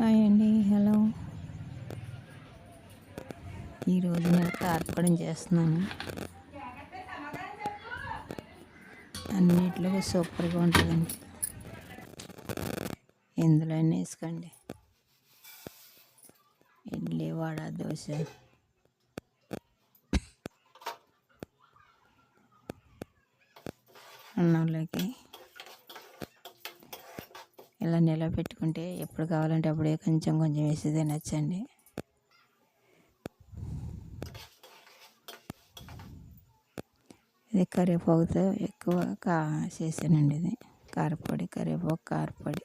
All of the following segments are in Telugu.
హాయ్ అండి, హలో. ఈరోజు నేను కార్పొడం చేస్తున్నాను. అన్నిట్లో సూపర్గా ఉంటుందండి. ఇందులో వేసుకోండి. ఇడ్లీ, వడ, దోశ, అన్నంలోకి ఇలా నిలబెట్టుకుంటే ఎప్పుడు కావాలంటే అప్పుడే కొంచెం కొంచెం వేసి తినచ్చండి. ఇది కరివేపాకుతో ఎక్కువ చేసానండి. ఇది కారపొడి, కరివేపాకు కారపొడి.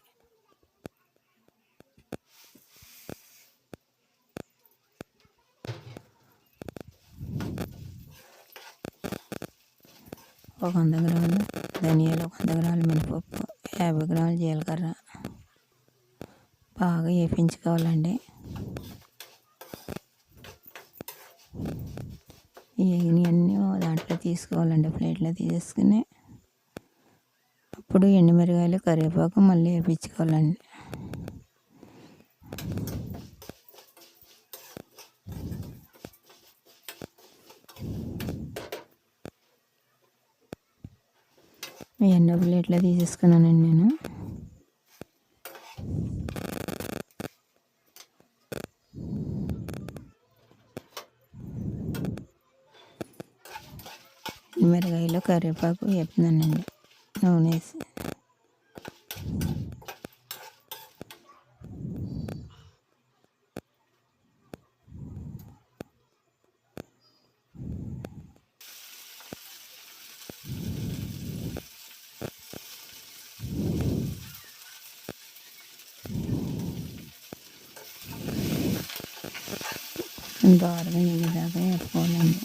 ఒక 100 గ్రాములు ధనియాలు, 100 గ్రాములు మినపప్పు, 50 గ్రాములు జీలకర్ర బాగా వేపించుకోవాలండి. ఇవన్నీ దాంట్లో తీసుకోవాలండి, ప్లేట్లో తీసేసుకుని అప్పుడు ఎండుమిరగాయలు, కరివేపాకు మళ్ళీ వేపించుకోవాలండి. ఎన్నో ప్లేట్లో తీసేసుకున్నానండి నేను. మిరగాయలు, కరివేపాకు వేపుతున్నానండి నూనె వేసి. దారుగా ఎగిదాకా వేపుకోవాలండి.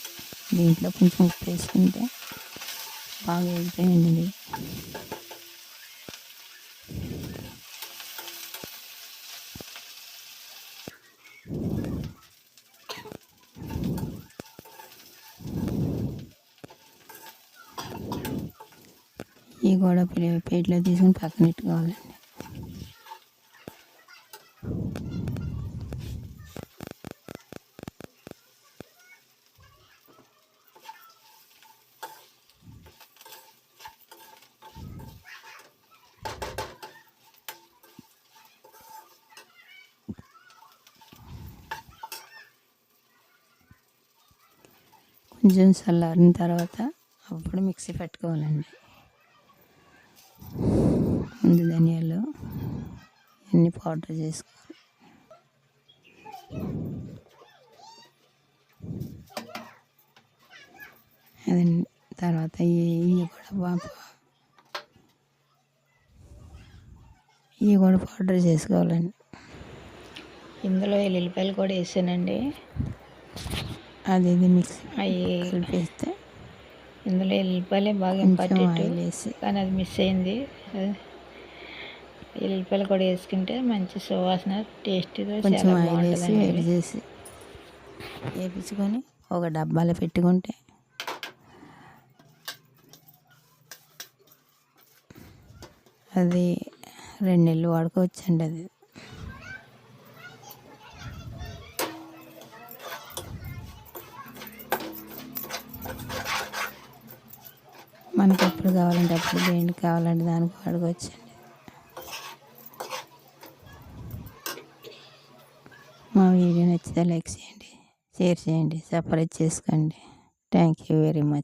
దీంట్లో కొంచెం ఉప్పు వేసుకుంటే బాగా వేగుతాయండి ఇవి. ఇవి కూడా ప్లేట్లో తీసుకుని పక్కన పెట్టుకోవాలండి. కొంచెం చల్లారిన తర్వాత అప్పుడు మిక్సీ పెట్టుకోవాలండి. ముందు ధనియాలు అన్నీ పౌడర్ చేసుకోవాలి. అదండి. తర్వాత ఇవి కూడా పౌడర్ చేసుకోవాలండి. ఇందులో ఎల్లుల్లిపాయలు కూడా వేసానండి. అది మిక్సీ అవి కలిపేస్తే ఇందులో ఎల్లుల్లిపాయలే బాగా ఇంపార్టెంట్ వేసి, కానీ అది మిస్ అయింది. ఎల్లుల్లిపాయలు కూడా వేసుకుంటే మంచి సువాసన, టేస్ట్గా కొంచెం ఆయిల్ వేసి వేడి చేసి వేపించుకొని ఒక డబ్బాలో పెట్టుకుంటే అది 2 నెలలు వాడుకోవచ్చండి. అది మనకి ఎప్పుడు కావాలంటే అప్పుడు, దేనికి కావాలంటే దానికి వాడుకోవచ్చండి. మా వీడియో నచ్చితే లైక్ చేయండి, షేర్ చేయండి, సబ్స్క్రైబ్ చేసుకోండి. Thank you very much.